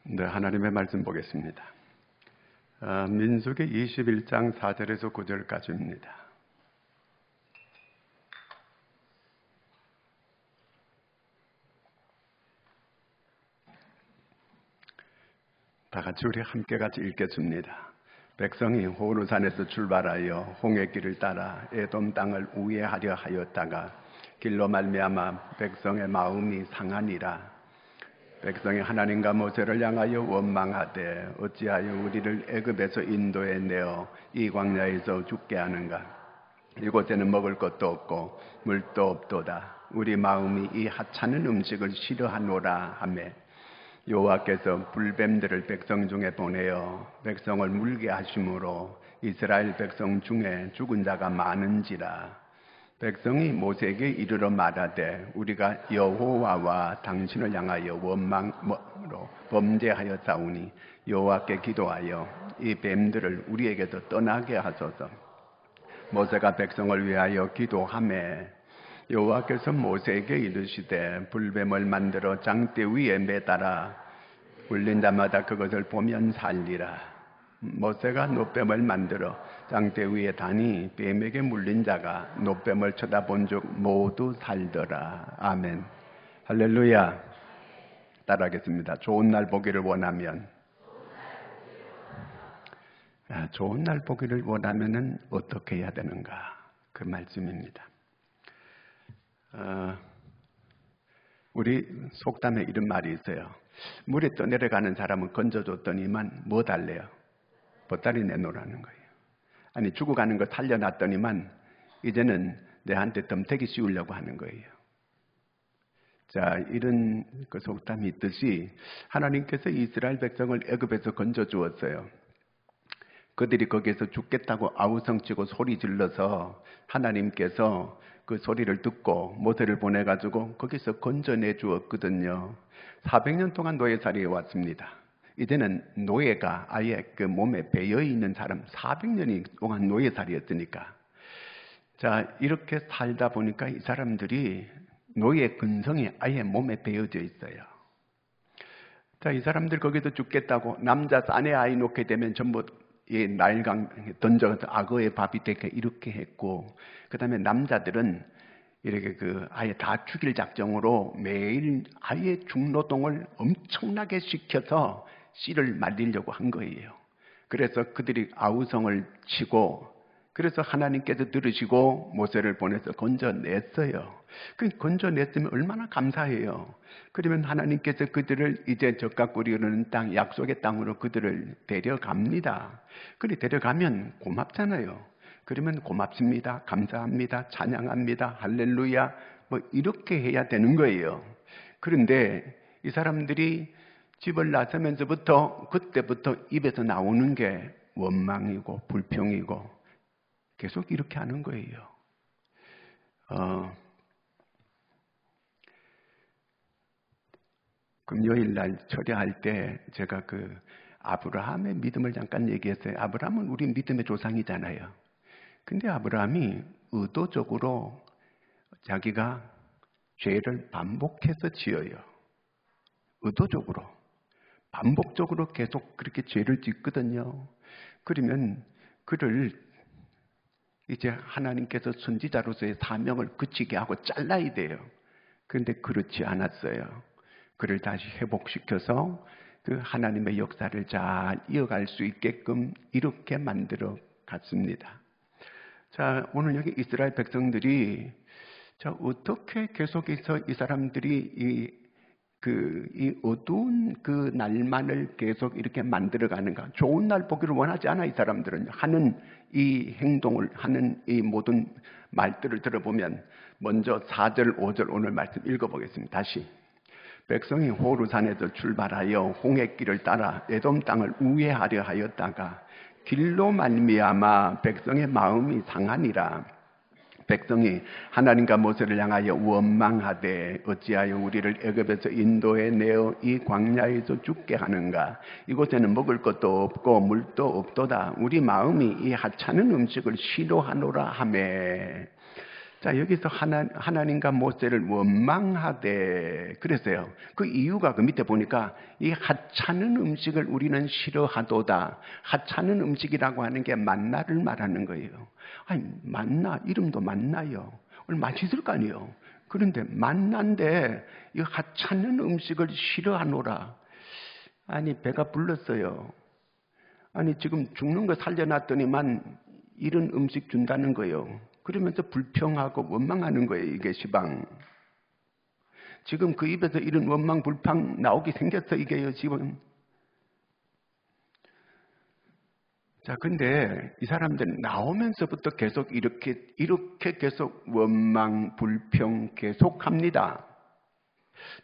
네, 하나님의 말씀 보겠습니다. 민수기 21장 4절에서 9절까지입니다. 다 같이 우리 함께 같이 읽겠습니다. 백성이 호르산에서 출발하여 홍해 길을 따라 에돔 땅을 우회하려 하였다가 길로 말미암아 백성의 마음이 상하니라. 백성이 하나님과 모세를 향하여 원망하되 어찌하여 우리를 애굽에서 인도해 내어 이 광야에서 죽게 하는가. 이곳에는 먹을 것도 없고 물도 없도다. 우리 마음이 이 하찮은 음식을 싫어하노라 하매 여호와께서 불뱀들을 백성 중에 보내어 백성을 물게 하심으로 이스라엘 백성 중에 죽은 자가 많은지라. 백성이 모세에게 이르러 말하되 우리가 여호와와 당신을 향하여 원망으로 범죄하였사오니 여호와께 기도하여 이 뱀들을 우리에게서 떠나게 하소서. 모세가 백성을 위하여 기도하매 여호와께서 모세에게 이르시되 불뱀을 만들어 장대 위에 매달아 울린 자마다 그것을 보면 살리라. 모세가 놋뱀을 만들어 장대 위에 다니 뱀에게 물린 자가 놋뱀을 쳐다본 즉 모두 살더라. 아멘. 할렐루야. 따라하겠습니다. 좋은 날 보기를 원하면, 좋은 날 보기를 원하면은 어떻게 해야 되는가? 그 말씀입니다. 우리 속담에 이런 말이 있어요. 물에 떠내려가는 사람은 건져줬더니만 뭐 달래요? 보따리 내놓으라는 거예요. 아니 죽어가는 거 살려놨더니만 이제는 내한테 덤태기 씌우려고 하는 거예요. 자, 이런 그 속담이 있듯이 하나님께서 이스라엘 백성을 애굽에서 건져주었어요. 그들이 거기에서 죽겠다고 아우성치고 소리 질러서 하나님께서 그 소리를 듣고 모세를 보내가지고 거기서 건져내 주었거든요. 400년 동안 노예살이에 왔습니다. 이제는 노예가 아예 그 몸에 배어있는 사람 400년이 동안 노예살이였으니까. 자, 이렇게 살다 보니까 이 사람들이 노예 근성이 아예 몸에 배어져 있어요. 자, 이 사람들 거기서 죽겠다고 남자 아내 아이 놓게 되면 전부 이 나일강 던져서 악어의 밥이 되게 이렇게 했고, 그 다음에 남자들은 이렇게 그 아예 다 죽일 작정으로 매일 아예 중노동을 엄청나게 시켜서 씨를 말리려고 한 거예요. 그래서 그들이 아우성을 치고, 그래서 하나님께서 들으시고 모세를 보내서 건져냈어요. 그 건져냈으면 얼마나 감사해요. 그러면 하나님께서 그들을 이제 젖과 꿀이 흐르는 땅, 약속의 땅으로 그들을 데려갑니다. 그리 데려가면 고맙잖아요. 그러면 고맙습니다, 감사합니다, 찬양합니다, 할렐루야, 뭐 이렇게 해야 되는 거예요. 그런데 이 사람들이 집을 나서면서부터 그때부터 입에서 나오는 게 원망이고 불평이고 계속 이렇게 하는 거예요. 금요일 날 철야할 때 제가 그 아브라함의 믿음을 잠깐 얘기했어요. 아브라함은 우리 믿음의 조상이잖아요. 근데 아브라함이 의도적으로 자기가 죄를 반복해서 지어요. 의도적으로. 반복적으로 계속 그렇게 죄를 짓거든요. 그러면 그를 이제 하나님께서 선지자로서의 사명을 그치게 하고 잘라야 돼요. 그런데 그렇지 않았어요. 그를 다시 회복시켜서 그 하나님의 역사를 잘 이어갈 수 있게끔 이렇게 만들어 갔습니다. 자, 오늘 여기 이스라엘 백성들이 자, 어떻게 계속해서 이 사람들이 이 어두운 그 날만을 계속 이렇게 만들어가는가? 좋은 날 보기를 원하지 않아, 이 사람들은. 하는 이 행동을, 하는 이 모든 말들을 들어보면, 먼저 4절, 5절 오늘 말씀 읽어보겠습니다. 다시. 백성이 호르산에서 출발하여 홍해길을 따라 에돔 땅을 우회하려 하였다가 길로 말미암아 백성의 마음이 상하니라. 백성이 하나님과 모세를 향하여 원망하되 어찌하여 우리를 애굽에서 인도해 내어 이 광야에서 죽게 하는가. 이곳에는 먹을 것도 없고 물도 없도다. 우리 마음이 이 하찮은 음식을 싫어하노라 하매. 자, 여기서 하나님과 모세를 원망하되 그랬어요. 그 이유가 그 밑에 보니까 이 하찮은 음식을 우리는 싫어하도다. 하찮은 음식이라고 하는 게 만나를 말하는 거예요. 아니, 만나, 이름도 만나요. 얼마나 맛있을 거 아니에요. 그런데 만난데 이 하찮은 음식을 싫어하노라. 아니, 배가 불렀어요. 아니, 지금 죽는 거 살려놨더니만 이런 음식 준다는 거예요. 그러면서 불평하고 원망하는 거예요. 이게 시방. 지금 그 입에서 이런 원망, 불평 나오게 생겼어. 이게요, 지금. 자, 근데 이 사람들은 나오면서부터 계속 이렇게 계속 원망, 불평 계속 합니다.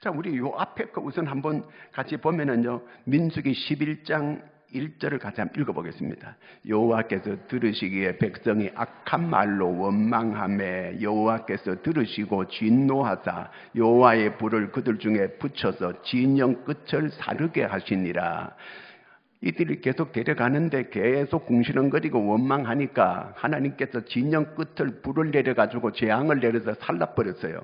자, 우리 요 앞에 거 우선 한번 같이 보면은요, 민수기 11장 1절을 같이 한번 읽어보겠습니다. 여호와께서 들으시기에 백성이 악한 말로 원망하매 여호와께서 들으시고 진노하사 여호와의 불을 그들 중에 붙여서 진영 끝을 사르게 하시니라. 이들이 계속 데려가는데 계속 궁시렁거리고 원망하니까 하나님께서 진영 끝을 불을 내려가지고 재앙을 내려서 살라버렸어요.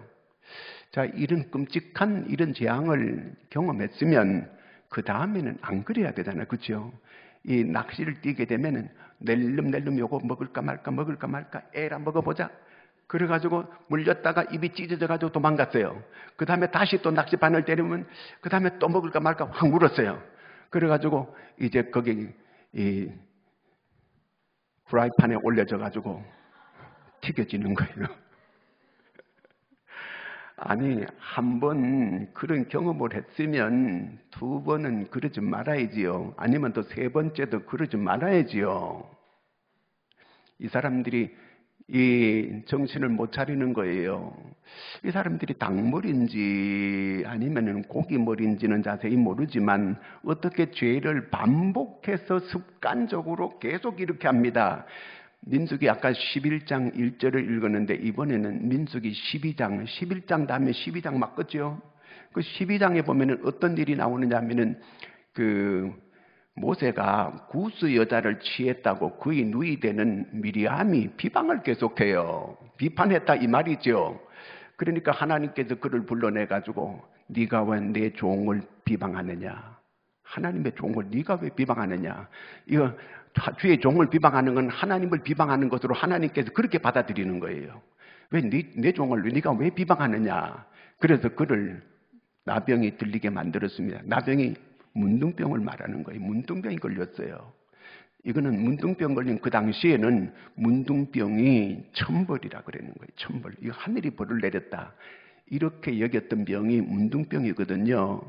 자, 이런 끔찍한 이런 재앙을 경험했으면 그 다음에는 안 그래야 되잖아요. 그렇죠? 이 낚시를 뛰게 되면은 낼름낼름 요거 먹을까 말까 에라 먹어보자. 그래가지고 물렸다가 입이 찢어져가지고 도망갔어요. 그 다음에 다시 또 낚시바늘 때리면 그 다음에 또 먹을까 말까 확 물었어요. 그래가지고 이제 거기 이 프라이팬에 올려져가지고 튀겨지는 거예요. 아니, 한 번 그런 경험을 했으면 두 번은 그러지 말아야지요. 아니면 또 세 번째도 그러지 말아야지요. 이 사람들이 이 정신을 못 차리는 거예요. 이 사람들이 닭머리인지 아니면 고기머리인지는 자세히 모르지만 어떻게 죄를 반복해서 습관적으로 계속 이렇게 합니다. 민수기 아까 11장 1절을 읽었는데 이번에는 민수기 12장, 11장 다음에 12장 맞겠죠? 그 12장에 보면은 어떤 일이 나오느냐 하면은 그 모세가 구스 여자를 취했다고 그의 누이 되는 미리암이 비방을 계속해요. 비판했다 이 말이죠. 그러니까 하나님께서 그를 불러내가지고 네가 왜 내 종을 비방하느냐? 하나님의 종을 네가 왜 비방하느냐? 이거 주의 종을 비방하는 건 하나님을 비방하는 것으로 하나님께서 그렇게 받아들이는 거예요. 왜 내 종을 네가 왜 비방하느냐? 그래서 그를 나병이 들리게 만들었습니다. 나병이 문둥병을 말하는 거예요. 문둥병이 걸렸어요. 이거는 문둥병 걸린 그 당시에는 문둥병이 천벌이라 그러는 거예요. 천벌. 이거 하늘이 벌을 내렸다. 이렇게 여겼던 병이 문둥병이거든요.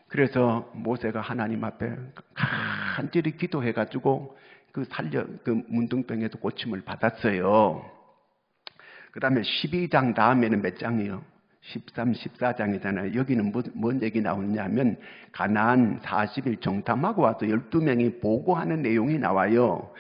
그래서 모세가 하나님 앞에 간절히 기도해가지고 그 문둥병에도 고침을 받았어요. 그 다음에 12장 다음에는 몇 장이요? 13, 14장이잖아요. 여기는 뭔 얘기 나오냐면 가나안 40일 정탐하고 와서 12명이 보고하는 내용이 나와요.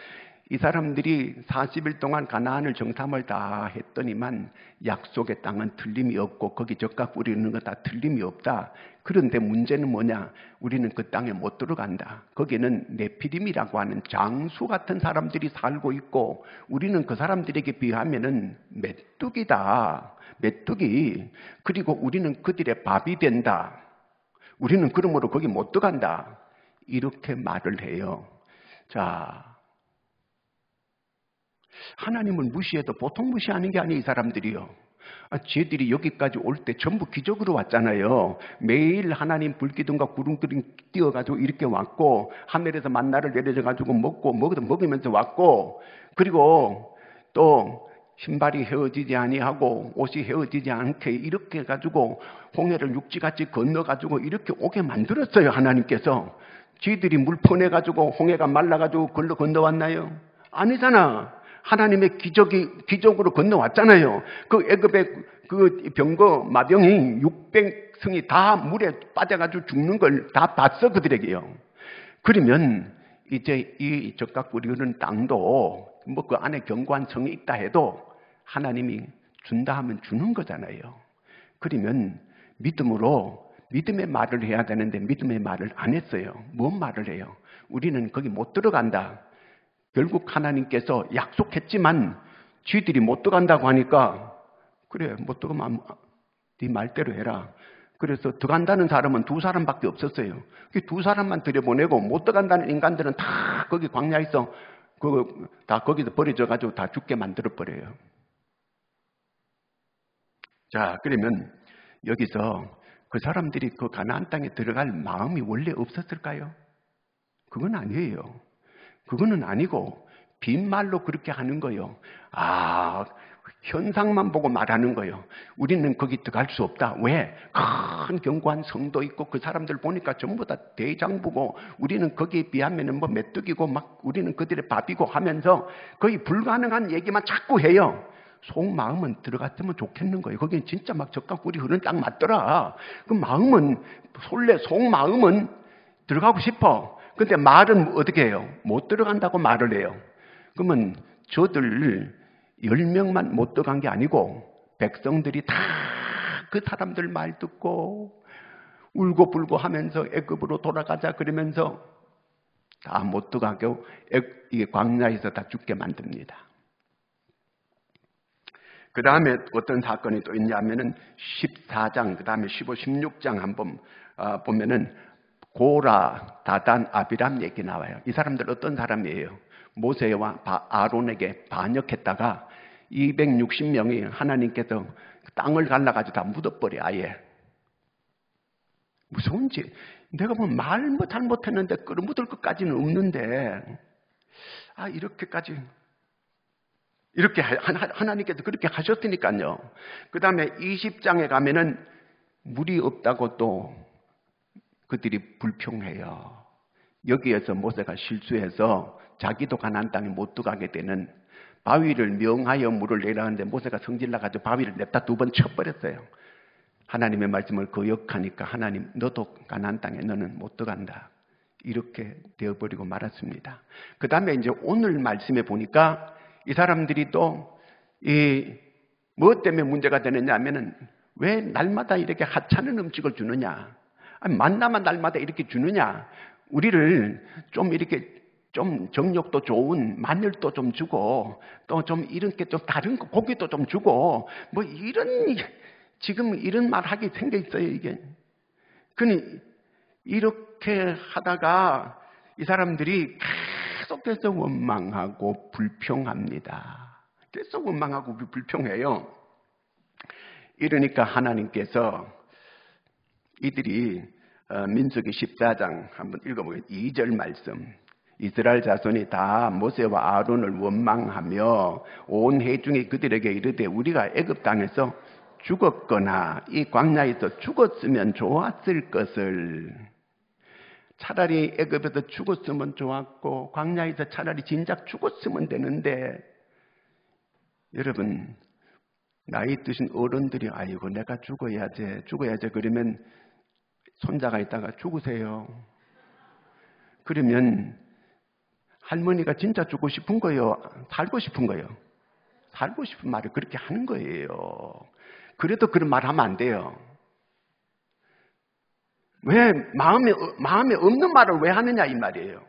이 사람들이 40일 동안 가나안을 정탐을 다 했더니만 약속의 땅은 틀림이 없고 거기 젓가 뿌리는 거 다 틀림이 없다. 그런데 문제는 뭐냐? 우리는 그 땅에 못 들어간다. 거기는 네피림이라고 하는 장수 같은 사람들이 살고 있고 우리는 그 사람들에게 비하면은 메뚜기다. 메뚜기. 그리고 우리는 그들의 밥이 된다. 우리는 그러므로 거기 못 들어간다. 이렇게 말을 해요. 자, 하나님을 무시해도 보통 무시하는 게 아니에요. 이 사람들이요. 쟤들이 여기까지 올 때 전부 기적으로 왔잖아요. 매일 하나님 불기둥과 구름기둥 띄워가지고 이렇게 왔고 하늘에서 만나를 내려줘가지고 먹으면서 왔고 그리고 또 신발이 헤어지지 아니하고 옷이 헤어지지 않게 이렇게 해가지고 홍해를 육지같이 건너가지고 이렇게 오게 만들었어요. 하나님께서. 쟤들이 물 퍼내가지고 홍해가 말라가지고 걸로 건너왔나요? 아니잖아. 하나님의 기적으로 건너왔잖아요. 그 애굽의 그 병거 마병이 600승이 다 물에 빠져가지고 죽는 걸 다 봤어 그들에게요. 그러면 이제 이 적각 뿌리는 땅도 뭐 그 안에 견고한 성이 있다 해도 하나님이 준다 하면 주는 거잖아요. 그러면 믿음의 말을 해야 되는데 믿음의 말을 안 했어요. 뭔 말을 해요? 우리는 거기 못 들어간다. 결국 하나님께서 약속했지만 쥐들이 못 들어간다고 하니까 그래, 못 들어가면 네 말대로 해라. 그래서 들어간다는 사람은 2사람밖에 없었어요. 그 2사람만 들여보내고 못 들어간다는 인간들은 다 거기 광야에서 다 거기서 버려져가지고 다 죽게 만들어버려요. 자, 그러면 여기서 그 사람들이 그 가나안 땅에 들어갈 마음이 원래 없었을까요? 그건 아니에요. 그거는 아니고 빈말로 그렇게 하는 거예요. 현상만 보고 말하는 거예요. 우리는 거기 들어갈 수 없다. 왜? 큰 견고한 성도 있고 그 사람들 보니까 전부 다 대장부고 우리는 거기에 비하면 뭐 메뚜기고 막 우리는 그들의 밥이고 하면서 거의 불가능한 얘기만 자꾸 해요. 속마음은 들어갔으면 좋겠는 거예요. 거기는 진짜 막 젖과 꿀이 흐르는 땅 맞더라. 그 마음은 속마음은 들어가고 싶어. 근데 말은 어떻게 해요? 못 들어간다고 말을 해요. 그러면 저들 10명만 못 들어간 게 아니고 백성들이 다 그 사람들 말 듣고 울고 불고 하면서 애굽으로 돌아가자 그러면서 다 못 들어가게 이게 광야에서 다 죽게 만듭니다. 그 다음에 어떤 사건이 또 있냐면은 14장, 그 다음에 15, 16장 한번 보면은 고라, 다단, 아비람 얘기 나와요. 이 사람들 어떤 사람이에요? 모세와 아론에게 반역했다가 260명이 하나님께서 땅을 갈라가지고 다 묻어버려, 아예. 무서운지. 내가 뭐 말 잘못했는데 끌어묻을 것까지는 없는데, 이렇게까지. 이렇게 하나님께서 그렇게 하셨으니까요. 그 다음에 20장에 가면은 물이 없다고 또 그들이 불평해요. 여기에서 모세가 실수해서 자기도 가나안 땅에 못 들어가게 되는 바위를 명하여 물을 내라는데 모세가 성질나가지고 바위를 냅다 2번 쳐버렸어요. 하나님의 말씀을 거역하니까 하나님 너도 가나안 땅에 너는 못 들어간다. 이렇게 되어버리고 말았습니다. 그 다음에 이제 오늘 말씀에 보니까 이 사람들이 또 무엇 때문에 문제가 되느냐 하면은 왜 날마다 이렇게 하찮은 음식을 주느냐? 만나만 날마다 이렇게 주느냐? 우리를 좀 이렇게 좀 정력도 좋은 마늘도 좀 주고 또 좀 이렇게 좀 다른 고기도 좀 주고 뭐 지금 이런 말 하게 생겨 있어요, 이게. 그니 이렇게 하다가 이 사람들이 계속해서 원망하고 불평합니다. 계속 원망하고 불평해요. 이러니까 하나님께서 이들이 민수기 14장 한번 읽어보겠습니다. 2절 말씀. 이스라엘 자손이 다 모세와 아론을 원망하며 온 회중이 그들에게 이르되 우리가 애굽 땅에서 죽었거나 이 광야에서 죽었으면 좋았을 것을. 차라리 애굽에서 죽었으면 좋았고 광야에서 차라리 진작 죽었으면 되는데, 여러분 나이 드신 어른들이 아이고 내가 죽어야지 그러면 손자가 있다가 죽으세요. 그러면 할머니가 진짜 죽고 싶은 거예요? 살고 싶은 거예요? 살고 싶은 말을 그렇게 하는 거예요. 그래도 그런 말 하면 안 돼요. 왜 마음에 없는 말을 왜 하느냐 이 말이에요.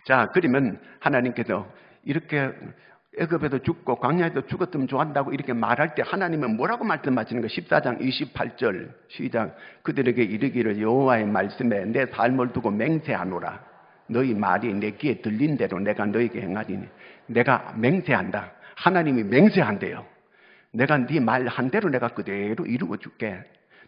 자, 그러면 하나님께서 이렇게 애굽에도 죽고 광야에도 죽었으면 좋아한다고 이렇게 말할 때 하나님은 뭐라고 말씀하시는 거예요? 14장 28절 시작. 그들에게 이르기를 여호와의 말씀에 내 삶을 두고 맹세하노라. 너희 말이 내 귀에 들린 대로 내가 너에게 행하리니. 내가 맹세한다. 하나님이 맹세한대요. 내가 네 말 한 대로 내가 그대로 이루어 줄게.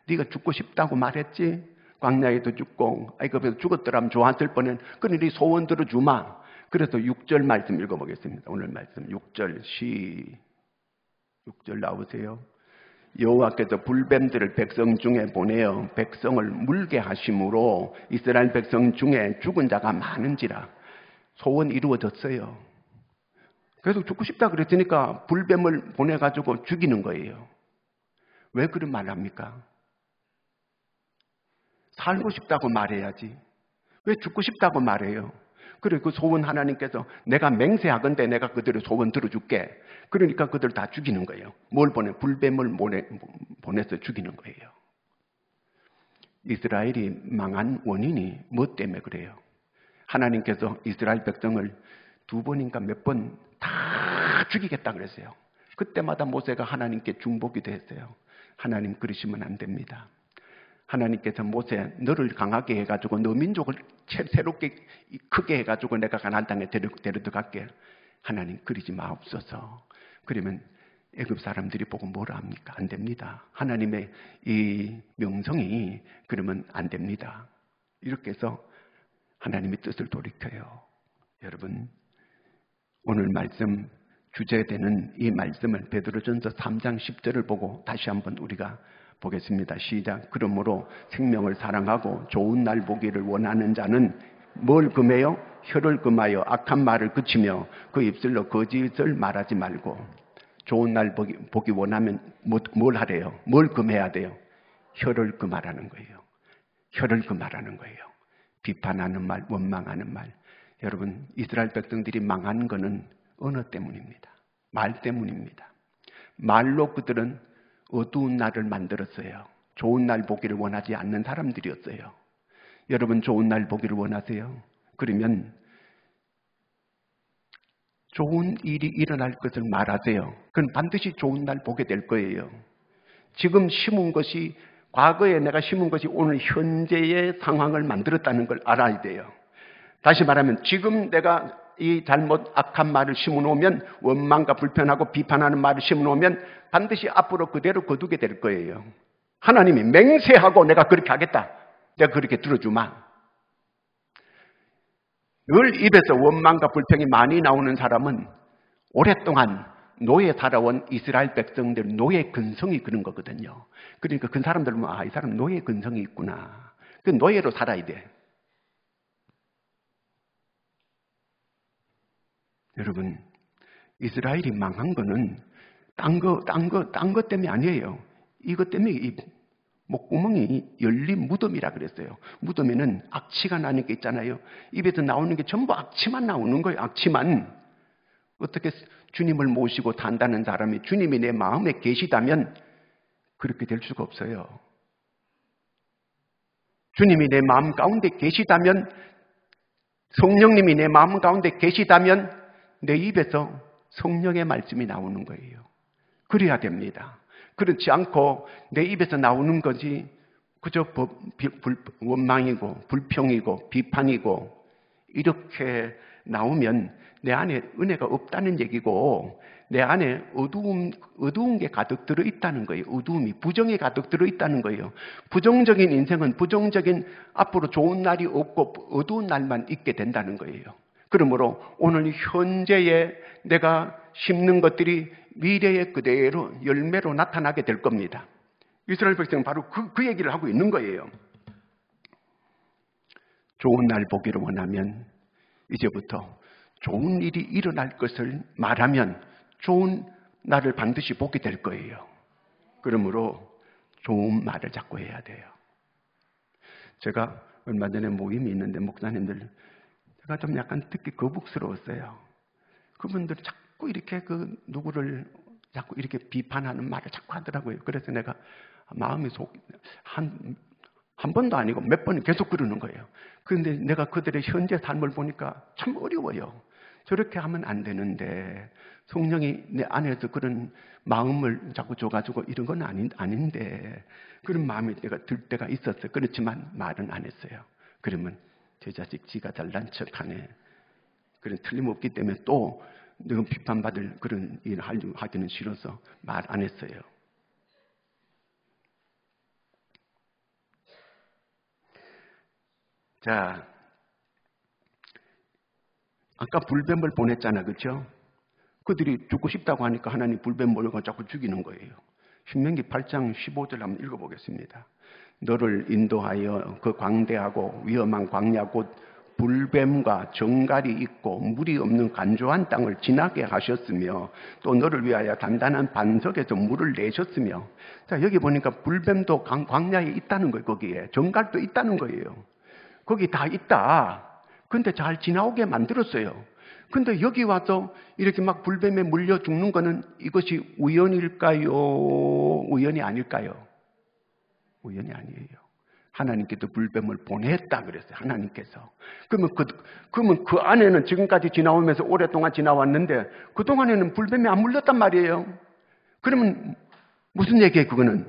네가 죽고 싶다고 말했지? 광야에도 죽고 애굽에도 죽었더라면 좋았을 뻔은. 그래 네 소원 들어주마. 그래서 6절 말씀 읽어보겠습니다. 오늘 말씀 6절 6절 나오세요. 여호와께서 불뱀들을 백성 중에 보내어 백성을 물게 하심으로 이스라엘 백성 중에 죽은 자가 많은지라. 소원 이루어졌어요. 그래서 죽고 싶다 그랬으니까 불뱀을 보내가지고 죽이는 거예요. 왜 그런 말을 합니까? 살고 싶다고 말해야지. 왜 죽고 싶다고 말해요? 그래 그 소원 하나님께서 내가 맹세하건대 내가 그들의 소원 들어줄게. 그러니까 그들 다 죽이는 거예요. 뭘 보내? 불뱀을 보내서 죽이는 거예요. 이스라엘이 망한 원인이 뭐 때문에 그래요? 하나님께서 이스라엘 백성을 2번인가 몇 번 다 죽이겠다 그랬어요. 그때마다 모세가 하나님께 중보기도 했어요. 하나님 그러시면 안 됩니다. 하나님께서 모세 너를 강하게 해가지고 너 민족을 새롭게 크게 해가지고 내가 가나안 땅에 데려들어갈게. 하나님 그러지 마옵소서. 그러면 애굽 사람들이 보고 뭐라 합니까? 안 됩니다. 하나님의 이 명성이 그러면 안 됩니다. 이렇게 해서 하나님의 뜻을 돌이켜요. 여러분, 오늘 말씀 주제되는 이 말씀을 베드로전서 3장 10절을 보고 다시 한번 우리가 보겠습니다. 시작. 그러므로 생명을 사랑하고 좋은 날 보기를 원하는 자는 뭘 금해요? 혀를 금하여 악한 말을 그치며 그 입술로 거짓을 말하지 말고. 좋은 날 보기 원하면 뭘 하래요? 뭘 금해야 돼요? 혀를 금하라는 거예요. 혀를 금하라는 거예요. 비판하는 말, 원망하는 말. 여러분, 이스라엘 백성들이 망한 거는 언어 때문입니다. 말 때문입니다. 말로 그들은 어두운 날을 만들었어요. 좋은 날 보기를 원하지 않는 사람들이었어요. 여러분, 좋은 날 보기를 원하세요? 그러면 좋은 일이 일어날 것을 말하세요. 그건 반드시 좋은 날 보게 될 거예요. 지금 심은 것이, 과거에 내가 심은 것이 오늘 현재의 상황을 만들었다는 걸 알아야 돼요. 다시 말하면 지금 내가 이 잘못 악한 말을 심어놓으면, 원망과 불편하고 비판하는 말을 심어놓으면 반드시 앞으로 그대로 거두게 될 거예요. 하나님이 맹세하고 내가 그렇게 하겠다. 내가 그렇게 들어주마. 늘 입에서 원망과 불평이 많이 나오는 사람은 오랫동안 노예 살아온 이스라엘 백성들 노예 근성이 그런 거거든요. 그러니까 그 사람들은 이 사람 노예 근성이 있구나. 그 노예로 살아야 돼. 여러분, 이스라엘이 망한 거는 딴 거 때문에 아니에요. 이것 때문에 이 목구멍이 열린 무덤이라 그랬어요. 무덤에는 악취가 나는 게 있잖아요. 입에서 나오는 게 전부 악취만 나오는 거예요. 악취만. 어떻게 주님을 모시고 산다는 사람이 주님이 내 마음에 계시다면 그렇게 될 수가 없어요. 주님이 내 마음 가운데 계시다면, 성령님이 내 마음 가운데 계시다면 내 입에서 성령의 말씀이 나오는 거예요. 그래야 됩니다. 그렇지 않고 내 입에서 나오는 것이 그저 원망이고 불평이고 비판이고 이렇게 나오면 내 안에 은혜가 없다는 얘기고, 내 안에 어두운 게 가득 들어있다는 거예요. 어두움이, 부정이 가득 들어있다는 거예요. 부정적인 인생은 부정적인, 앞으로 좋은 날이 없고 어두운 날만 있게 된다는 거예요. 그러므로 오늘 현재에 내가 심는 것들이 미래에 그대로 열매로 나타나게 될 겁니다. 이스라엘 백성은 바로 그 얘기를 하고 있는 거예요. 좋은 날 보기를 원하면 이제부터 좋은 일이 일어날 것을 말하면 좋은 날을 반드시 보게 될 거예요. 그러므로 좋은 말을 자꾸 해야 돼요. 제가 얼마 전에 모임이 있는데 목사님들, 제가 좀 약간 듣기 거북스러웠어요. 그분들이 자꾸 이렇게 누구를 자꾸 이렇게 비판하는 말을 자꾸 하더라고요. 그래서 내가 마음이 한 번도 아니고 몇 번 계속 그러는 거예요. 그런데 내가 그들의 현재 삶을 보니까 참 어려워요. 저렇게 하면 안 되는데, 성령이 내 안에서 그런 마음을 자꾸 줘가지고 이런 건 아닌데, 그런 마음이 내가 들 때가 있었어요. 그렇지만 말은 안 했어요. 그러면 제 자식 지가 잘난 척하네. 그런 틀림없기 때문에 또 내가 비판받을 그런 일을 하기는 싫어서 말 안 했어요. 자, 아까 불뱀을 보냈잖아, 그렇죠? 그들이 죽고 싶다고 하니까 하나님 불뱀 몰고 자꾸 죽이는 거예요. 신명기 8장 15절 한번 읽어보겠습니다. 너를 인도하여 그 광대하고 위험한 광야 곧 불뱀과 정갈이 있고 물이 없는 간조한 땅을 지나게 하셨으며, 또 너를 위하여 단단한 반석에서 물을 내셨으며. 자, 여기 보니까 불뱀도 광야에 있다는 거예요. 거기에 정갈도 있다는 거예요. 거기 다 있다. 근데 잘 지나오게 만들었어요. 근데 여기 와서 이렇게 막 불뱀에 물려 죽는 거는 이것이 우연일까요? 우연이 아닐까요? 우연이 아니에요. 하나님께서 불뱀을 보냈다 그랬어요. 하나님께서. 그러면 그 안에는 지금까지 지나오면서 오랫동안 지나왔는데 그동안에는 불뱀이 안 물렸단 말이에요. 그러면 무슨 얘기예요? 그거는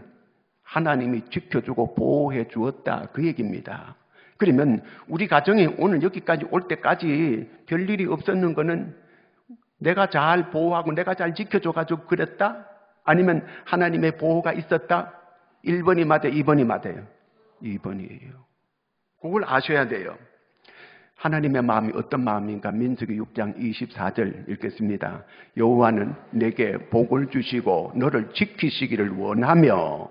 하나님이 지켜주고 보호해 주었다, 그 얘기입니다. 그러면 우리 가정이 오늘 여기까지 올 때까지 별일이 없었는 거는 내가 잘 보호하고 내가 잘 지켜줘가지고 그랬다? 아니면 하나님의 보호가 있었다? 1번이 맞아요? 2번이 맞아요? 2번이에요. 그걸 아셔야 돼요. 하나님의 마음이 어떤 마음인가? 민수기 6장 24절 읽겠습니다. 여호와는 내게 복을 주시고 너를 지키시기를 원하며,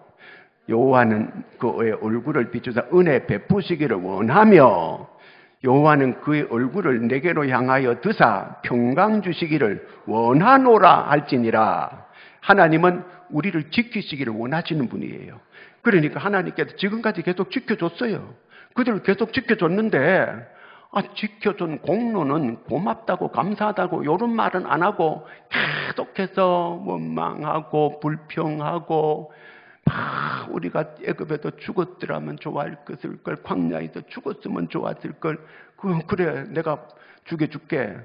여호와는 그의 얼굴을 비추사 은혜 베푸시기를 원하며, 여호와는 그의 얼굴을 내게로 향하여 드사 평강 주시기를 원하노라 할지니라. 하나님은 우리를 지키시기를 원하시는 분이에요. 그러니까 하나님께서 지금까지 계속 지켜줬어요. 그들을 계속 지켜줬는데 지켜준 공로는 고맙다고 감사하다고 이런 말은 안 하고 계속해서 원망하고 불평하고 우리가 애굽에도 죽었더라면 좋아할 것을 걸, 광야에서 죽었으면 좋았을 걸, 그래 내가 죽여줄게.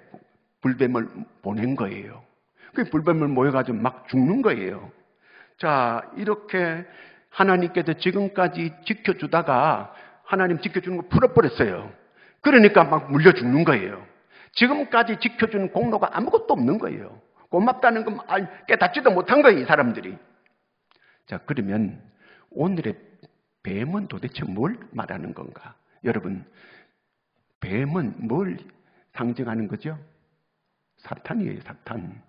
불뱀을 보낸 거예요. 그 불뱀을 모여가지고 막 죽는 거예요. 자, 이렇게 하나님께서 지금까지 지켜주다가 하나님 지켜주는 거 풀어버렸어요. 그러니까 막 물려 죽는 거예요. 지금까지 지켜주는 공로가 아무것도 없는 거예요. 고맙다는 건 깨닫지도 못한 거예요, 이 사람들이. 자, 그러면 오늘의 뱀은 도대체 뭘 말하는 건가? 여러분, 뱀은 뭘 상징하는 거죠? 사탄이에요, 사탄.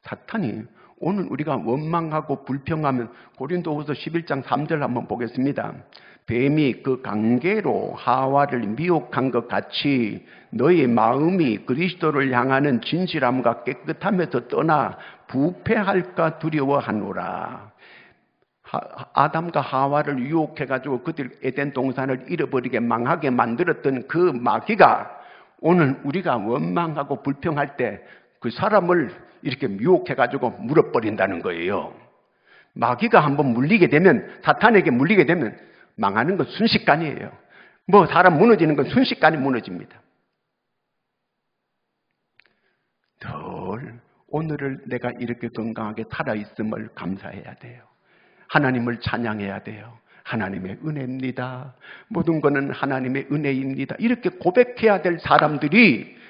사탄이 오늘 우리가 원망하고 불평하면 고린도후서 11장 3절 한번 보겠습니다. 뱀이 그 관계로 하와를 미혹한 것 같이 너희 마음이 그리스도를 향하는 진실함과 깨끗함에서 떠나 부패할까 두려워하노라. 아담과 하와를 유혹해가지고 그들 에덴 동산을 잃어버리게 망하게 만들었던 그 마귀가 오늘 우리가 원망하고 불평할 때 그 사람을 이렇게 유혹해가지고 물어버린다는 거예요. 마귀가 한번 물리게 되면, 사탄에게 물리게 되면 망하는 건 순식간이에요. 사람 무너지는 건 순식간에 무너집니다. 늘 오늘을 내가 이렇게 건강하게 살아있음을 감사해야 돼요. 하나님을 찬양해야 돼요. 하나님의 은혜입니다. 모든 것은 하나님의 은혜입니다. 이렇게 고백해야 될 사람들이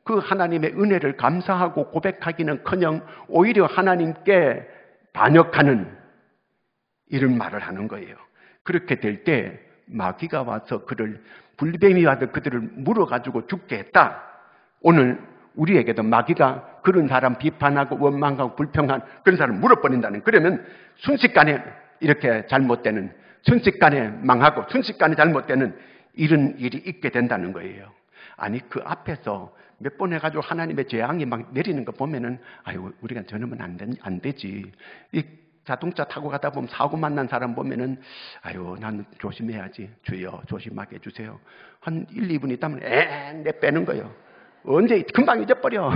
그 하나님의 은혜를 감사하고 고백하기는커녕 오히려 하나님께 반역하는 이런 말을 하는 거예요. 그렇게 될 때 마귀가 와서 불뱀이 와서 그들을 물어가지고 죽게 했다. 오늘 우리에게도 마귀가 그런 사람 비판하고 원망하고 불평한 그런 사람을 물어버린다는, 그러면 순식간에 이렇게 잘못되는, 순식간에 망하고 순식간에 잘못되는 이런 일이 있게 된다는 거예요. 아니, 그 앞에서 몇 번 해가지고 하나님의 재앙이 막 내리는 거 보면은 우리가 저러면 안 되지. 이 자동차 타고 가다 보면 사고 만난 사람 보면은 나는 조심해야지. 주여 조심하게 해주세요. 한 1, 2분 있다면 내 빼는 거예요. 언제 금방 잊어버려.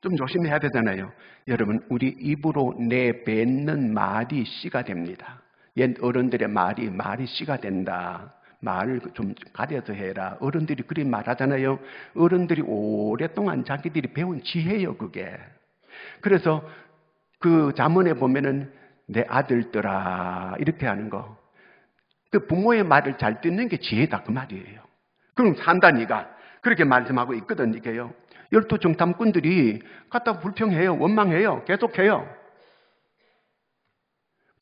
좀 조심해야 되잖아요. 여러분, 우리 입으로 내뱉는 말이 씨가 됩니다. 옛 어른들의 말이 씨가 된다. 말을 좀 가려서 해라. 어른들이 그리 말하잖아요. 어른들이 오랫동안 자기들이 배운 지혜예요, 그게. 그래서 그 잠언에 보면은 내 아들들아 이렇게 하는 거. 그 부모의 말을 잘 듣는 게 지혜다, 그 말이에요. 그럼 산다 니가. 그렇게 말씀하고 있거든, 이게요. 12 정탐꾼들이 갖다 불평해요. 원망해요. 계속해요.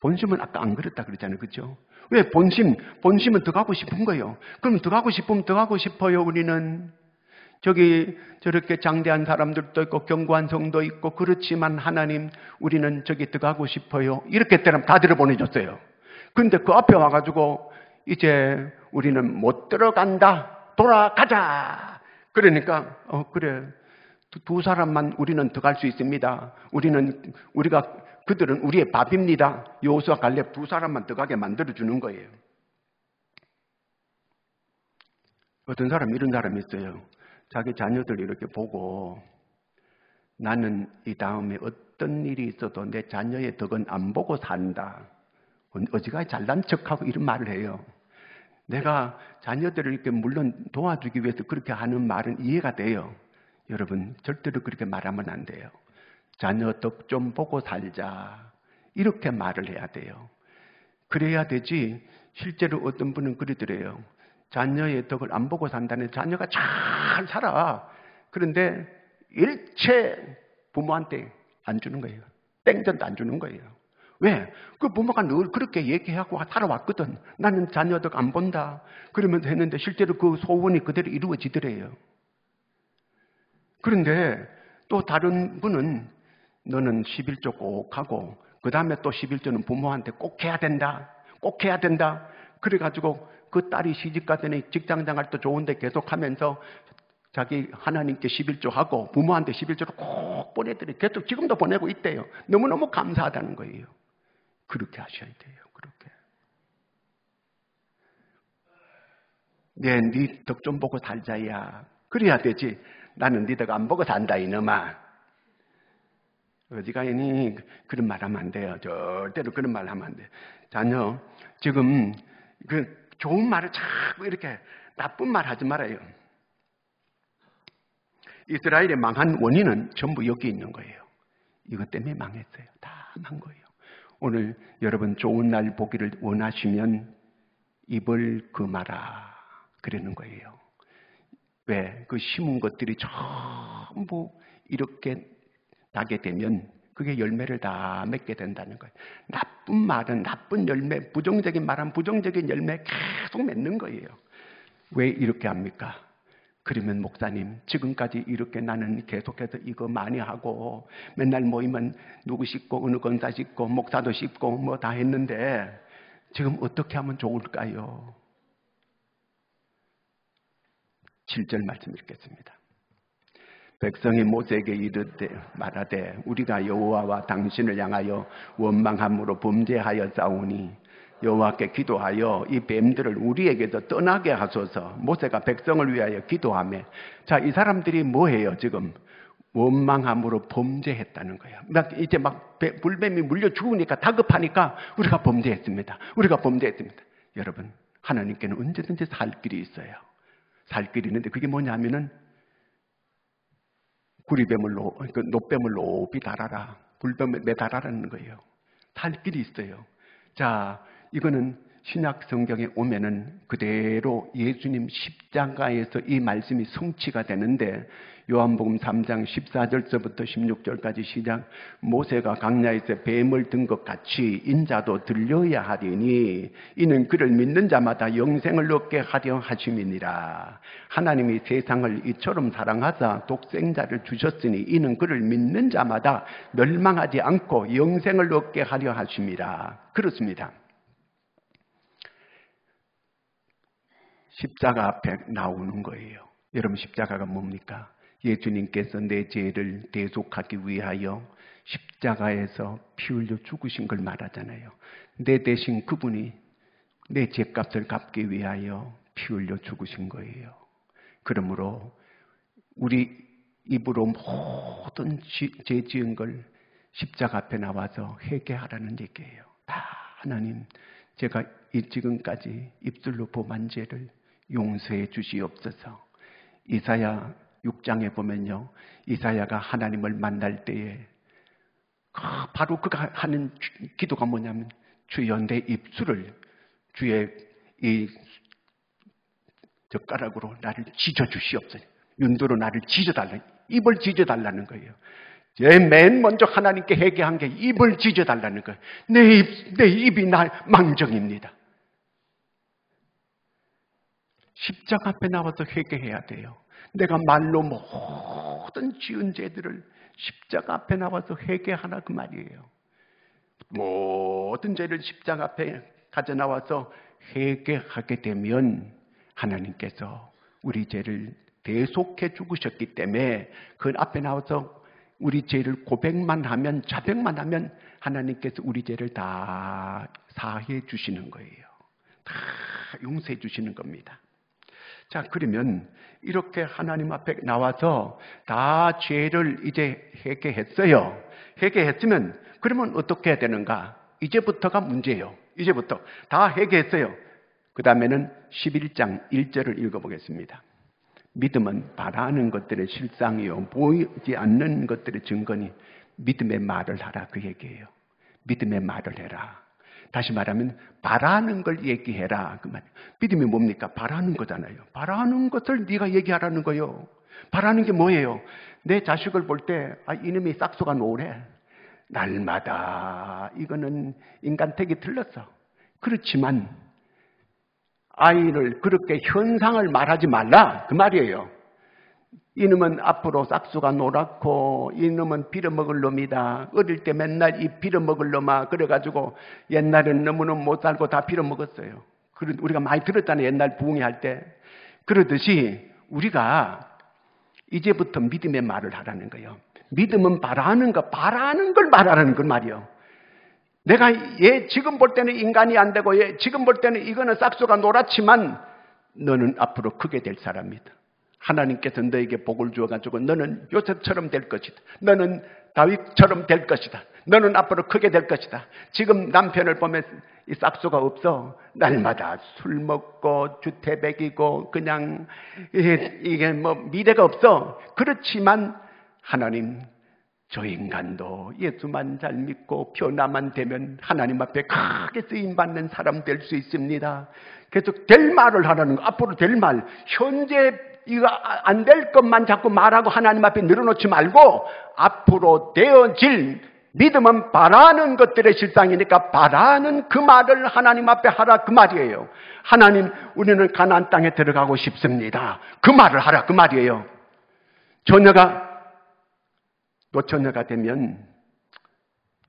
본심은 아까 안 그랬다 그랬잖아요. 그렇죠? 왜 본심은 더 가고 싶은 거예요. 그럼 더 가고 싶으면 더 가고 싶어요. 우리는 저기 저렇게 장대한 사람들도 있고 견고한 성도 있고, 그렇지만 하나님 우리는 저기 더 가고 싶어요. 이렇게 때는 다 들어보내줬어요. 그런데 그 앞에 와가지고 이제 우리는 못 들어간다. 돌아가자. 그러니까 그래. 두 사람만 우리는 더 갈 수 있습니다. 그들은 우리의 밥입니다. 여호수아 갈렙 두 사람만 더 가게 만들어주는 거예요. 어떤 사람 이런 사람이 있어요. 자기 자녀들 이렇게 보고 나는 이 다음에 어떤 일이 있어도 내 자녀의 덕은 안 보고 산다. 어지간히 잘난 척하고 이런 말을 해요. 내가 자녀들을 이렇게 물론 도와주기 위해서 그렇게 하는 말은 이해가 돼요. 여러분 절대로 그렇게 말하면 안 돼요. 자녀 덕 좀 보고 살자. 이렇게 말을 해야 돼요. 그래야 되지. 실제로 어떤 분은 그러더래요. 자녀의 덕을 안 보고 산다는 자녀가 잘 살아. 그런데 일체 부모한테 안 주는 거예요. 땡전도 안 주는 거예요. 왜? 그 부모가 늘 그렇게 얘기하고 살아왔거든. 나는 자녀 덕 안 본다. 그러면서 했는데 실제로 그 소원이 그대로 이루어지더래요. 그런데 또 다른 분은 너는 11조 꼭 하고 그 다음에 또 11조는 부모한테 꼭 해야 된다. 꼭 해야 된다. 그래가지고 그 딸이 시집가더니 직장 생활 도 좋은데 계속하면서 자기 하나님께 11조 하고 부모한테 11조를 꼭 보내드려. 계속 지금도 보내고 있대요. 너무너무 감사하다는 거예요. 그렇게 하셔야 돼요. 그렇게. 네 덕 좀 보고 살자야. 그래야 되지. 나는 네 덕 안 보고 산다 이놈아. 어지간히 그런 말 하면 안 돼요. 절대로 그런 말 하면 안 돼요. 자녀, 지금 그 좋은 말을 자꾸 이렇게 나쁜 말 하지 말아요. 이스라엘의 망한 원인은 전부 여기 있는 거예요. 이것 때문에 망했어요. 다 망한 거예요. 오늘 여러분 좋은 날 보기를 원하시면 입을 금하라. 그러는 거예요. 왜? 그 심은 것들이 전부 이렇게 나게 되면 그게 열매를 다 맺게 된다는 거예요. 나쁜 말은 나쁜 열매, 부정적인 말은 부정적인 열매 계속 맺는 거예요. 왜 이렇게 합니까? 그러면 목사님, 지금까지 이렇게 나는 계속해서 이거 많이 하고 맨날 모이면 누구 씹고 어느 권사 씹고 목사도 씹고 뭐 다 했는데 지금 어떻게 하면 좋을까요? 7절 말씀 읽겠습니다. 백성이 모세에게 이르되 말하되 우리가 여호와와 당신을 향하여 원망함으로 범죄하여 싸우니 여호와께 기도하여 이 뱀들을 우리에게서 떠나게 하소서. 모세가 백성을 위하여 기도하며, 자, 이 사람들이 뭐해요? 지금 원망함으로 범죄했다는 거예요. 이제 막 불뱀이 물려 죽으니까 다급하니까 우리가 범죄했습니다. 우리가 범죄했습니다. 여러분, 하나님께는 언제든지 살 길이 있어요. 살 길이 있는데 그게 뭐냐면은 노뱀을 높이 달아라. 불뱀을 매달아라는 거예요. 살 길이 있어요. 자, 이거는 신약 성경에 오면은 그대로 예수님 십자가에서 이 말씀이 성취가 되는데 요한복음 3장 14절서부터 16절까지 시작. 모세가 광야에서 뱀을 든 것 같이 인자도 들려야 하리니 이는 그를 믿는 자마다 영생을 얻게 하려 하심이니라. 하나님이 세상을 이처럼 사랑하사 독생자를 주셨으니 이는 그를 믿는 자마다 멸망하지 않고 영생을 얻게 하려 하심이라. 그렇습니다. 십자가 앞에 나오는 거예요. 여러분, 십자가가 뭡니까? 예수님께서 내 죄를 대속하기 위하여 십자가에서 피 흘려 죽으신 걸 말하잖아요. 내 대신 그분이 내 죄값을 갚기 위하여 피 흘려 죽으신 거예요. 그러므로 우리 입으로 모든 죄 지은 걸 십자가 앞에 나와서 회개하라는 얘기예요. 다 하나님, 제가 지금까지 입술로 범한 죄를 용서해 주시옵소서. 이사야 6장에 보면요, 이사야가 하나님을 만날 때에 바로 그가 하는 기도가 뭐냐면, 주여 내 입술을 주의 이 젓가락으로 나를 찢어 주시옵소서. 윤도로 나를 찢어달라, 입을 찢어달라는 거예요. 맨 먼저 하나님께 회개한 게 입을 찢어달라는 거예요. 내 입이 나 망정입니다. 십자가 앞에 나와서 회개해야 돼요. 내가 말로 모든 지은 죄들을 십자가 앞에 나와서 회개하라 그 말이에요. 모든 죄를 십자가 앞에 가져 나와서 회개하게 되면 하나님께서 우리 죄를 대속해 죽으셨기 때문에 그 앞에 나와서 우리 죄를 고백만 하면, 자백만 하면 하나님께서 우리 죄를 다 사해 주시는 거예요. 다 용서해 주시는 겁니다. 자, 그러면 이렇게 하나님 앞에 나와서 다 죄를 이제 회개했어요. 회개했으면 그러면 어떻게 해야 되는가? 이제부터가 문제예요. 이제부터 다 회개했어요. 그 다음에는 11장 1절을 읽어보겠습니다. 믿음은 바라는 것들의 실상이요 보이지 않는 것들의 증거니 믿음의 말을 하라 그 얘기예요. 믿음의 말을 해라. 다시 말하면 바라는 걸 얘기해라 그 말이에요. 믿음이 뭡니까? 바라는 거잖아요. 바라는 것을 네가 얘기하라는 거예요. 바라는 게 뭐예요? 내 자식을 볼 때 이놈이 싹수가 노래. 날마다 이거는 인간택이 틀렸어. 그렇지만 아이를 그렇게 현상을 말하지 말라 그 말이에요. 이놈은 앞으로 싹수가 노랗고 이놈은 빌어먹을 놈이다. 어릴 때 맨날 이 빌어먹을 놈아 그래가지고 옛날에는 너무너무 못 살고 다 빌어먹었어요. 우리가 많이 들었잖아요. 옛날 부흥회 할 때. 그러듯이 우리가 이제부터 믿음의 말을 하라는 거예요. 믿음은 바라는 걸 말하라는 그 말이에요. 내가 지금 볼 때는 인간이 안 되고 지금 볼 때는 이거는 싹수가 노랗지만 너는 앞으로 크게 될 사람이다. 하나님께서 너에게 복을 주어가지고 너는 요셉처럼 될 것이다. 너는 다윗처럼 될 것이다. 너는 앞으로 크게 될 것이다. 지금 남편을 보면 이 싹수가 없어. 날마다 술 먹고 주태백이고 그냥 이게 뭐 미래가 없어. 그렇지만 하나님 저 인간도 예수만 잘 믿고 변화만 되면 하나님 앞에 크게 쓰임받는 사람 될 수 있습니다. 계속 될 말을 하라는 거. 앞으로 될 말. 현재 이거 안 될 것만 자꾸 말하고 하나님 앞에 늘어놓지 말고 앞으로 되어질 믿음은 바라는 것들의 실상이니까 바라는 그 말을 하나님 앞에 하라 그 말이에요. 하나님 우리는 가나안 땅에 들어가고 싶습니다. 그 말을 하라 그 말이에요. 노처녀가 되면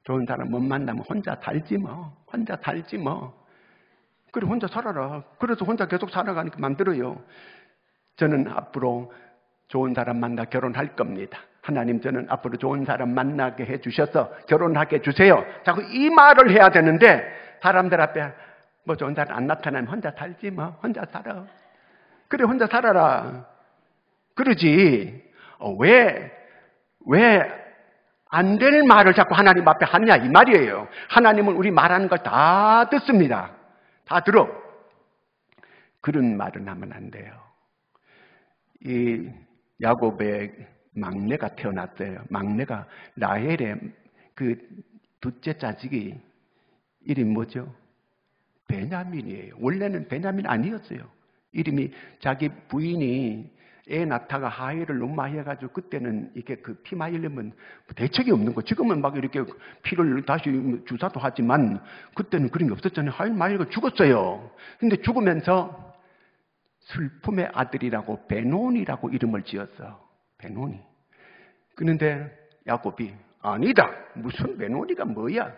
좋은 사람 못 만나면 혼자 살지 뭐. 그래 혼자 살아라. 그래서 혼자 계속 살아가니까 만들어요. 저는 앞으로 좋은 사람 만나 결혼할 겁니다. 하나님 저는 앞으로 좋은 사람 만나게 해주셔서 결혼하게 해주세요. 자꾸 이 말을 해야 되는데 사람들 앞에 뭐 좋은 사람 안 나타나면 혼자 살지 뭐. 혼자 살아. 그래 혼자 살아라. 그러지. 왜 안 될 말을 자꾸 하나님 앞에 하느냐 이 말이에요. 하나님은 우리 말하는 걸 다 듣습니다. 다 들어. 그런 말은 하면 안 돼요. 이 야곱의 막내가 태어났어요. 막내가 라헬의 그 둘째 자식이 이름이 뭐죠? 베냐민이에요. 원래는 베냐민 아니었어요. 이름이 자기 부인이 애 낳다가 하혈을 너무 많이 해가지고 그때는 이게 그 피 많이 흘리면 대책이 없는 거. 지금은 막 이렇게 피를 다시 주사도 하지만 그때는 그런 게 없었잖아요. 하혈 많이 해가 죽었어요. 근데 죽으면서 슬픔의 아들이라고 베논이라고 이름을 지었어. 베논이. 그런데 야곱이 아니다. 무슨 베논이가 뭐야?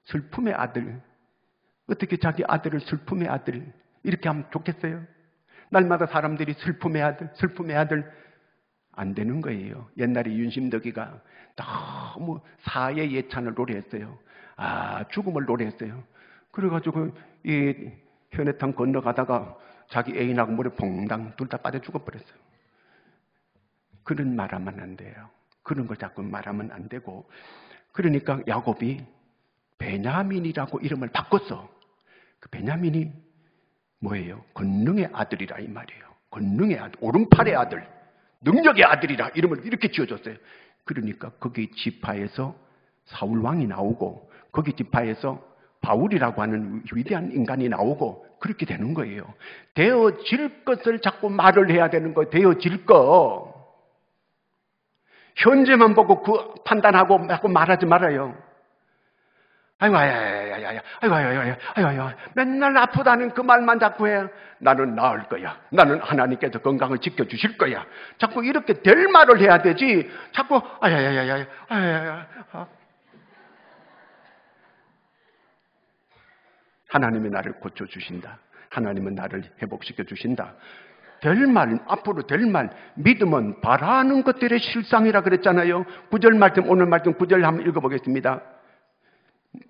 슬픔의 아들. 어떻게 자기 아들을 슬픔의 아들 이렇게 하면 좋겠어요? 날마다 사람들이 슬픔의 아들 안 되는 거예요. 옛날에 윤심덕이가 너무 사의 예찬을 노래했어요. 죽음을 노래했어요. 그래가지고 이 현해탄 건너가다가 자기 애인하고 물에 퐁당 둘 다 빠져 죽어버렸어요. 그런 말하면 안 돼요. 그런 걸 자꾸 말하면 안 되고. 그러니까 야곱이 베냐민이라고 이름을 바꿨어. 그 베냐민이 뭐예요? 권능의 아들이라 이 말이에요. 권능의 아들, 오른팔의 아들, 능력의 아들이라 이름을 이렇게 지어줬어요. 그러니까 거기 지파에서 사울 왕이 나오고 거기 지파에서 바울이라고 하는 위대한 인간이 나오고 그렇게 되는 거예요. 되어질 것을 자꾸 말을 해야 되는 거예요. 되어질 거. 현재만 보고 그 판단하고 자꾸 말하지 말아요. 아이고, 맨날 아프다는 그 말만 자꾸 해. 나는 나을 거야. 나는 하나님께서 건강을 지켜주실 거야. 자꾸 이렇게 될 말을 해야 되지. 자꾸, 하나님이 나를 고쳐주신다. 하나님은 나를 회복시켜주신다. 될 말, 앞으로 될 말, 믿음은 바라는 것들의 실상이라 그랬잖아요. 9절 말씀, 오늘 말씀 9절 한번 읽어보겠습니다.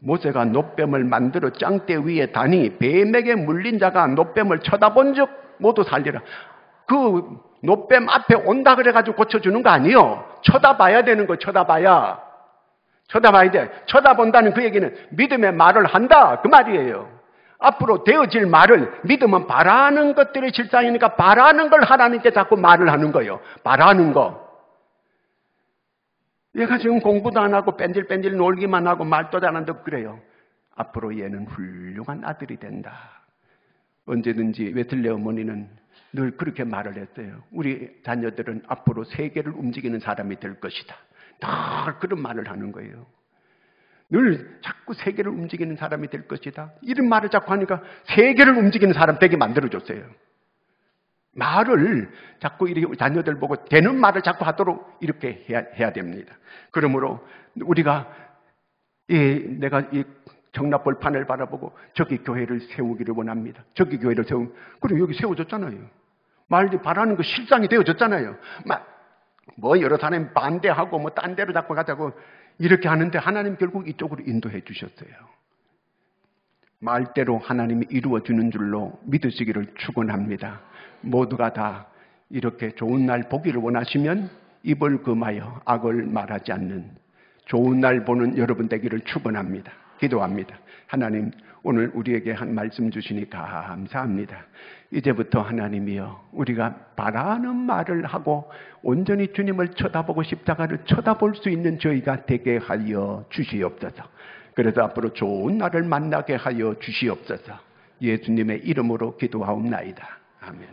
모세가 놋뱀을 만들어 짱대 위에 다니 뱀에게 물린 자가 놋뱀을 쳐다본 적 모두 살리라. 그 놋뱀 앞에 온다 그래가지고 고쳐주는 거 아니에요. 쳐다봐야 되는 거. 쳐다봐야 돼. 쳐다본다는 그 얘기는 믿음의 말을 한다 그 말이에요. 앞으로 되어질 말을, 믿음은 바라는 것들의 실상이니까 바라는 걸 하나님께 자꾸 말을 하는 거예요. 바라는 거. 얘가 지금 공부도 안 하고 뺀질뺀질 놀기만 하고 말도 잘하는데 그래요. 앞으로 얘는 훌륭한 아들이 된다. 언제든지 웨틀레 어머니는 늘 그렇게 말을 했어요. 우리 자녀들은 앞으로 세계를 움직이는 사람이 될 것이다. 늘 그런 말을 하는 거예요. 늘 자꾸 세계를 움직이는 사람이 될 것이다. 이런 말을 자꾸 하니까 세계를 움직이는 사람 되게 만들어줬어요. 말을 자꾸 이렇게 자녀들 보고 되는 말을 자꾸 하도록 이렇게 해야 됩니다. 그러므로 우리가 내가 이 경납벌판을 바라보고 저기 교회를 세우기를 원합니다. 저기 교회를 그리고 여기 세워졌잖아요. 말이 바라는 거 실상이 되어졌잖아요. 뭐 여러 사람이 반대하고 뭐 딴 데로 자꾸 가자고 이렇게 하는데 하나님 결국 이쪽으로 인도해 주셨어요. 말대로 하나님이 이루어주는 줄로 믿으시기를 축원합니다. 모두가 다 이렇게 좋은 날 보기를 원하시면 입을 금하여 악을 말하지 않는 좋은 날 보는 여러분 되기를 축원합니다. 기도합니다. 하나님, 오늘 우리에게 한 말씀 주시니 감사합니다. 이제부터 하나님이여, 우리가 바라는 말을 하고 온전히 주님을 쳐다보고 십자가를 쳐다볼 수 있는 저희가 되게 하여 주시옵소서. 그래서 앞으로 좋은 날을 만나게 하여 주시옵소서. 예수님의 이름으로 기도하옵나이다. 아멘.